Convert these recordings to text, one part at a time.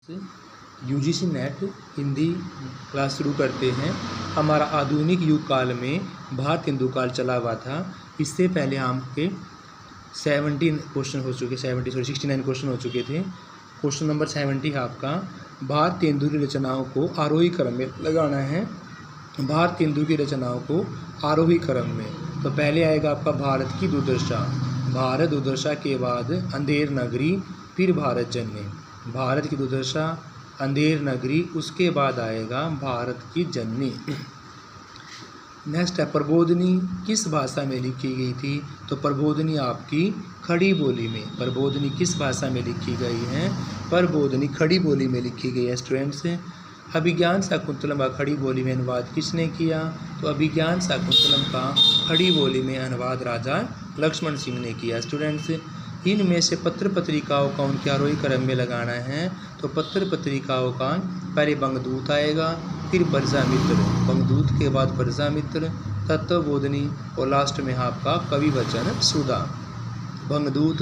UGC net Hindi class शुरू करते हैं। हमारा आधुनिक युग काल में भारत हिंदू काल चला हुआ था। इससे पहले आपके 69 क्वेश्चन हो चुके थे। क्वेश्चन नंबर 70 है आपका, भारत तेंदु की रचनाओं को आरोही क्रम में लगाना है। भारत तेंदु की रचनाओं को आरोही क्रम में, तो पहले आएगा आपका भारत की दुर्दशा। भारत दुर्दशा के बाद अंधेर नगरी, फिर भारत जन्य। भारत की दुर्दशा, अंधेर नगरी, उसके बाद आएगा भारत की जननी। नेक्स्ट है प्रबोधिनी किस भाषा में लिखी गई थी? तो प्रबोधिनी आपकी खड़ी बोली में। प्रबोधिनी किस भाषा में लिखी गई है? प्रबोधिनी खड़ी बोली में लिखी गई है स्टूडेंट्स। अभिज्ञान शाकुंतलम का खड़ी बोली में अनुवाद किसने किया? तो अभिज्ञान शाकुंतलम का खड़ी बोली में अनुवाद राजा लक्ष्मण सिंह ने किया स्टूडेंट्स। इनमें से पत्र पत्रिकाओं का उनके आरोही क्रम में लगाना है। तो पत्र पत्रिकाओं का पहले बंगदूत आएगा, फिर बरजामित्र, बंगदूत के बाद बरजामित्र, तत्वबोधिनी और लास्ट में आपका कवि वचन सुधा। बंगदूत,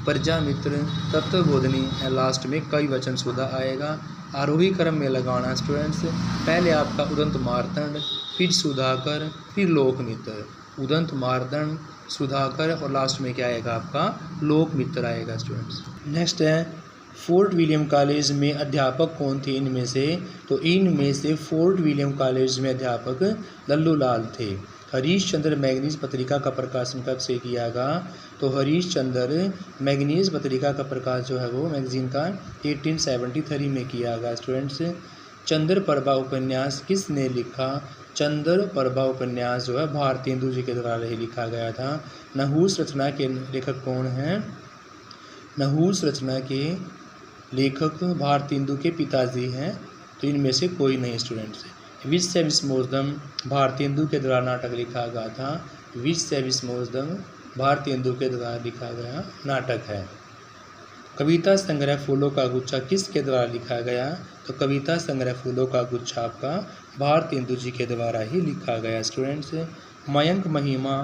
बरजामित्र, तत्वबोधिनी और लास्ट में कवि वचन सुधा आएगा। आरोही क्रम में लगाना स्टूडेंट्स, पहले आपका उदंत मार्तंड, फिर सुधाकर, फिर लोकमित्र। उदंत मार्तंड, सुधाकर और लास्ट में क्या आएगा आपका लोकमित्र आएगा स्टूडेंट्स। नेक्स्ट है फोर्ट विलियम कॉलेज में अध्यापक कौन थे इनमें से? तो इनमें से फोर्ट विलियम कॉलेज में अध्यापक लल्लू लाल थे। हरीश चंद्र मैगनीज पत्रिका का प्रकाशन कब से किया गया? तो हरीश चंद्र मैगनीज पत्रिका का प्रकाश जो है वो मैगजीन का 1873 में किया गया स्टूडेंट्स। चंद्र प्रभा उपन्यास किसने लिखा? चंद्र प्रभा उपन्यास जो है भारतेंदु जी के द्वारा ही लिखा गया था। नहुस रचना के लेखक कौन हैं? नहुस रचना के लेखक भारतेंदु के पिताजी हैं, तो इनमें से कोई नहीं स्टूडेंट्स। विश्व विस्मोदम भारतेंदु के द्वारा नाटक लिखा गया था। विश्व विस्मोदम भारतेंदु के द्वारा लिखा गया नाटक है। कविता संग्रह फूलों का गुच्छा किसके द्वारा लिखा गया? तो कविता संग्रह फूलों का गुच्छा आपका भारतेंदु जी के द्वारा ही लिखा गया स्टूडेंट्स। मयंक महिमा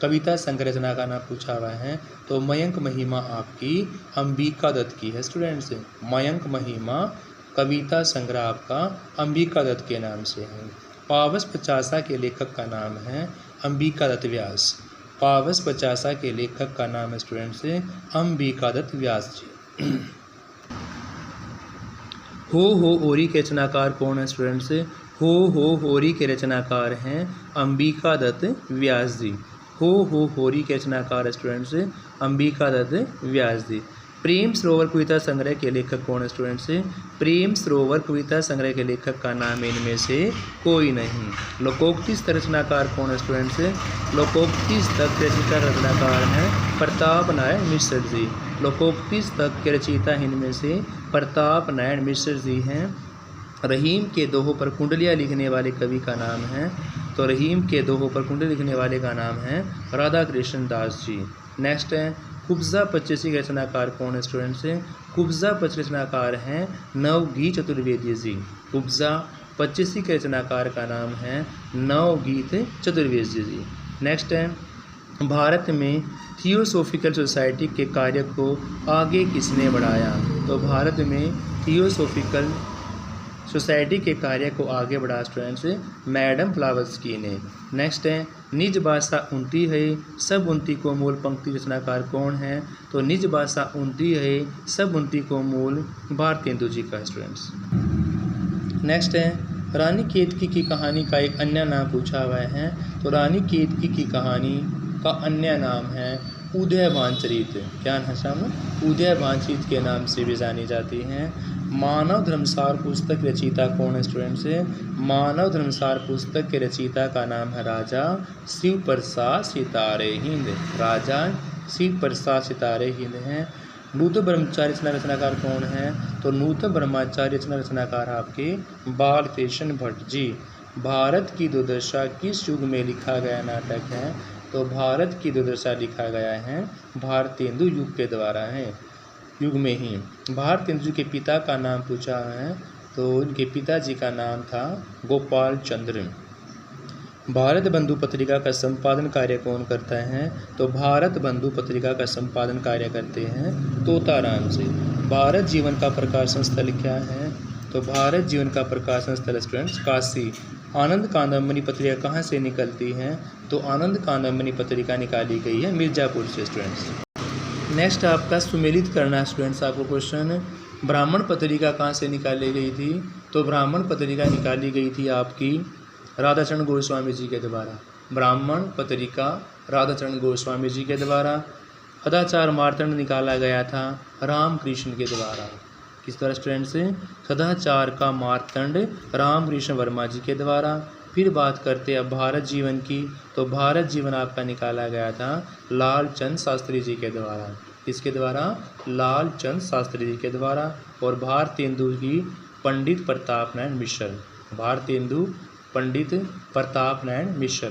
कविता संरचना का नाम पूछा हुआ है, तो मयंक महिमा आपकी अंबिका दत्त की है स्टूडेंट्स। मयंक महिमा कविता संग्रह आपका अंबिका दत्त के नाम से है। पावस पचासा के लेखक का नाम है अंबिका दत्त व्यास। पावस पचासा के लेखक का नाम है स्टूडेंट्स अंबिका दत्त व्यास जी। हो होरी के रचनाकार कौन है स्टूडेंट्स? हो होरी के रचनाकार हैं अंबिका दत्त व्यास जी। हो होरी के रचनाकार स्टूडेंट्स अंबिका दत्त व्यास जी। प्रेम सरोवर कविता संग्रह के लेखक कौन है स्टूडेंट्स? प्रेम सरोवर कविता संग्रह के लेखक का नाम इनमें से कोई नहीं। लोकोक्ति रचनाकार कौन है स्टूडेंट्स? लोकोक्ति तक रचनाकार हैं प्रताप नारायण मिश्र जी। लोकोक्ति तक के रचयिता इनमें से प्रताप नारायण मिश्र जी हैं। रहीम के दोहों पर कुंडलियाँ लिखने वाले कवि का नाम है, तो रहीम के दोहों पर कुंडली लिखने वाले का नाम है राधा कृष्ण दास जी। नेक्स्ट है कुब्जा पच्चीसी के रचनाकार कौन है स्टूडेंट्स? कुब्जा पच्चीसी रचनाकार हैं नवगीत चतुर्वेदी जी। कुब्जा पच्चीसी के रचनाकार का नाम है नवगीत चतुर्वेदी जी। नेक्स्ट है भारत में थियोसॉफिकल सोसाइटी के कार्य को आगे किसने बढ़ाया? तो भारत में थियोसॉफिकल सोसाइटी के कार्य को आगे बढ़ा स्टूडेंट्स मैडम ब्लावत्स्की ने। नेक्स्ट है निज भाषा उनती है सब उनती को मूल पंक्ति रचनाकार कौन है? तो निज भाषा उनती है सब उनती को मूल भारतेंदु जी का स्टूडेंट्स। नेक्स्ट है रानी केतकी की कहानी का एक अन्य नाम पूछा हुआ है, तो रानी केतकी की कहानी का अन्य नाम है उदयभान चरित। क्या नाम? उदयभान चरित के नाम से भी जानी जाती हैं। मानव धर्मसार पुस्तक रचयिता कौन है स्टूडेंट्स? मानव धर्मसार पुस्तक के रचयिता का नाम है राजा शिव प्रसाद सितारे हिंद। राजा शिव प्रसाद सितारे हिंद हैं। नूतन ब्रह्मचार्य रचनाकार कौन है? तो नूतन ब्रह्मचार्य रचनाकार आपके बालकृष्ण भट्ट जी। भारत की दुर्दशा किस युग में लिखा गया नाटक है? तो भारत की दुर्दशा लिखा गया है भारतेंदु युग के द्वारा है, युग में ही। भारतेंदु जी के पिता का नाम पूछा है, तो उनके पिताजी का नाम था गोपाल चंद्र। भारत बंधु पत्रिका का संपादन कार्य कौन करता है? तो भारत बंधु पत्रिका का संपादन कार्य करते हैं तोताराम जी। भारत जीवन का प्रकाशन स्थल क्या है? तो भारत जीवन का प्रकाशन स्थल स्टूडेंट्स काशी। आनंद कादंबरी पत्रिका कहाँ से निकलती है? तो आनंद कादंबरी पत्रिका निकाली गई है मिर्ज़ापुर से स्टूडेंट्स। नेक्स्ट आपका सुमेलित करना स्टूडेंट्स आपको क्वेश्चन। ब्राह्मण पत्रिका कहाँ से निकाली गई थी? तो ब्राह्मण पत्रिका निकाली गई थी आपकी राधाचरण गोस्वामी जी के द्वारा। ब्राह्मण पत्रिका राधाचरण गोस्वामी जी के द्वारा। सदाचार मार्तंड निकाला गया था रामकृष्ण के द्वारा। किस तरह स्टूडेंट्स? सदाचार का मार्तंड रामकृष्ण वर्मा जी के द्वारा। फिर बात करते हैं अब भारत जीवन की, तो भारत जीवन आपका निकाला गया था लालचंद शास्त्री जी के द्वारा। किसके द्वारा? लालचंद शास्त्री जी के द्वारा। और भारतेंदु की पंडित प्रताप नारायण मिश्र। भारतेंदु पंडित प्रताप नारायण मिश्र।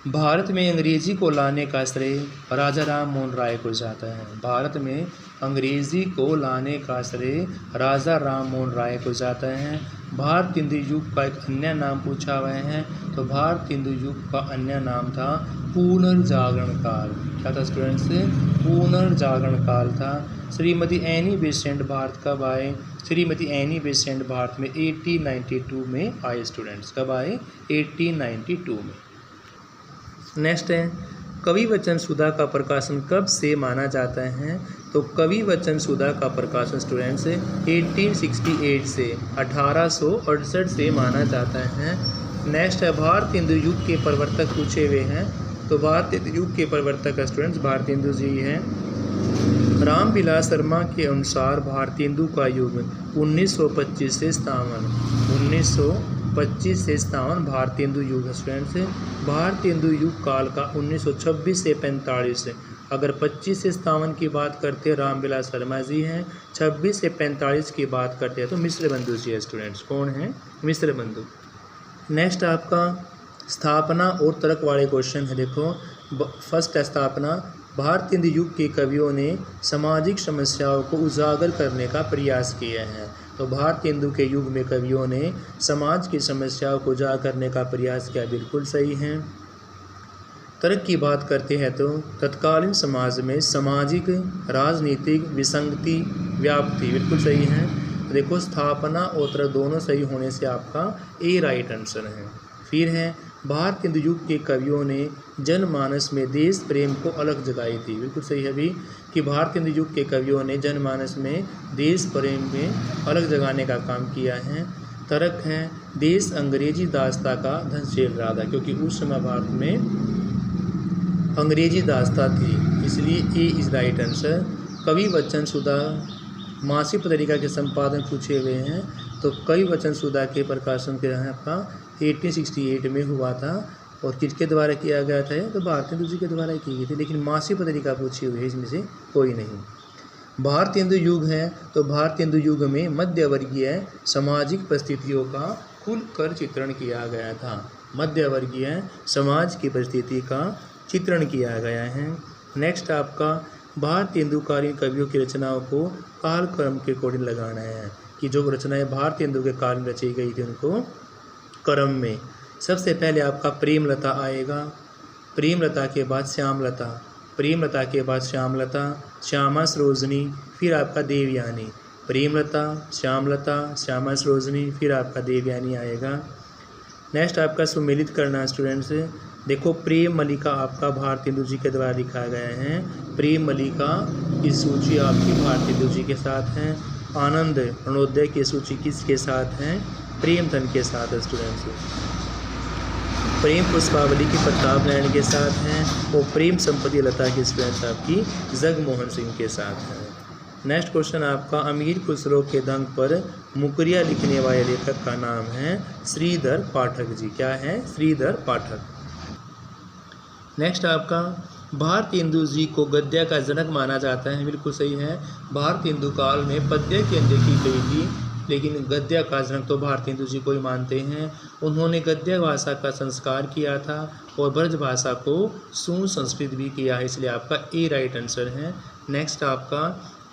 भारत में अंग्रेजी को लाने का श्रेय राजा राम मोहन राय को जाता है। भारत में अंग्रेजी को लाने का श्रेय राजा राम मोहन राय को जाता है। भारतेंदु युग का एक अन्य नाम पूछा हुआ है, तो भारतेंदु युग का अन्य नाम था पुनर्जागरण काल। क्या था स्टूडेंट्स? पुनर्जागरण काल था। श्रीमती एनी बेसेंट भारत कब आए? श्रीमती एनी बेसेंट भारत में 1892 में आए स्टूडेंट्स। कब आए? 1892 में। नेक्स्ट है कवि वचन सुधा का प्रकाशन कब से माना जाता है? तो कवि वचन सुधा का प्रकाशन स्टूडेंट्स 1868 से 1868 से माना जाता है। नेक्स्ट है भारतेंदु युग के प्रवर्तक पूछे हुए हैं, तो भारतेंदु युग के प्रवर्तक स्टूडेंट्स भारतेंदु जी हैं। रामविलास शर्मा के अनुसार भारतेंदु का युग 1925 से 57 भारतेंदु युग स्टूडेंट्स। भारतेंदु युग काल का 1926 से 45। अगर 25 से 57 की बात करते हैं रामविलास शर्मा जी हैं, 26 से 45 की बात करते हैं तो मिश्र बंधु जी है स्टूडेंट्स। कौन है? मिश्र बंधु। नेक्स्ट आपका स्थापना और तर्क वाले क्वेश्चन है। देखो फर्स्ट है स्थापना। भारतेंदु युग के कवियों ने सामाजिक समस्याओं को उजागर करने का प्रयास किया है। तो भारतेंदु के युग में कवियों ने समाज की समस्याओं को उजागर करने का प्रयास किया, बिल्कुल सही है। तर्क की बात करते हैं तो तत्कालीन समाज में सामाजिक राजनीतिक विसंगति व्याप्ति, बिल्कुल सही है। देखो स्थापना और तर्क दोनों सही होने से आपका ए राइट आंसर है। फिर है भारतेंदु युग के कवियों ने जनमानस में देश प्रेम को अलग जगाई थी, बिल्कुल सही है भी कि भारतेंदु युग के कवियों ने जनमानस में देश प्रेम में अलग जगाने का काम किया है। तर्क है देश अंग्रेजी दासता का धन झेल रहा था, क्योंकि उस समय भारत में अंग्रेजी दासता थी, इसलिए ए इज राइट आंसर। कवि वचन सुधा मासिक पत्रिका के संपादन पूछे हुए हैं, तो कवि वचन सुधा के प्रकाशन के आपका 1868 में हुआ था और किसके द्वारा किया गया था? तो भारतेंदु जी के द्वारा की गई थी, लेकिन मासिक पत्रिका पूछी हुई है, इसमें से कोई नहीं। भारतेंदु युग है, तो भारतेंदु युग में मध्यवर्गीय सामाजिक परिस्थितियों का खुलकर चित्रण किया गया था। मध्यवर्गीय समाज की परिस्थिति का चित्रण किया गया है। नेक्स्ट आपका भारतेंदुकालीन कवियों की रचनाओं को कालक्रम के अकॉर्डिंग लगाना है, कि जो रचनाएं भारतेंदु के काल में रची गई थी उनको क्रम में। सबसे पहले आपका प्रेमलता आएगा, प्रेमलता के बाद श्यामलता, प्रेमलता के बाद श्यामलता, श्यामा सरोजनी, फिर आपका देवयानी। प्रेमलता, श्यामलता, श्यामा सरोजनी, फिर आपका देवयानी आएगा। नेक्स्ट आपका सुमेलित करना स्टूडेंट्स। देखो प्रेम मलिका आपका भारतेंदु जी के द्वारा लिखा गया है। प्रेम मलिका की सूची आपकी भारतेंदु जी के साथ है। आनंद अरुणोदय की सूची किसके साथ है? प्रेमधन के साथ है स्टूडेंट्स। प्रेम पुष्पावली की प्रताप नारायण के साथ हैं और प्रेम संपत्ति लता की स्टूडेंट्स आपकी जगमोहन सिंह के साथ हैं। नेक्स्ट क्वेश्चन आपका अमीर खुसरो के दंग पर मुकरिया लिखने वाले लेखक का नाम है श्रीधर पाठक जी। क्या है? श्रीधर पाठक। नेक्स्ट आपका भारतेंदु जी को गद्य का जनक माना जाता है, बिल्कुल सही है। भारतेंदु काल में पद्य की अनदेखी गई थी, लेकिन गद्य का जनक तो भारतेंदु जी को ही मानते हैं। उन्होंने गद्य भाषा का संस्कार किया था और ब्रज भाषा को सुसंस्कृत भी किया है, इसलिए आपका ए राइट आंसर है। नेक्स्ट आपका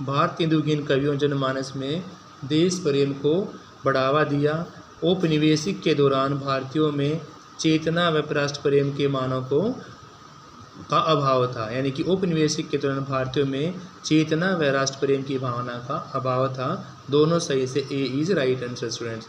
भारतेंदु की कवियों जनमानस में देश प्रेम को बढ़ावा दिया। औपनिवेशिक के दौरान भारतीयों में चेतना व राष्ट्र प्रेम के मानकों का अभाव था। यानी कि औपनिवेशिक के दौरान भारतीयों में चेतना व राष्ट्र प्रेम की भावना का अभाव था। दोनों सही से ए इज राइट आंसर स्टूडेंट्स।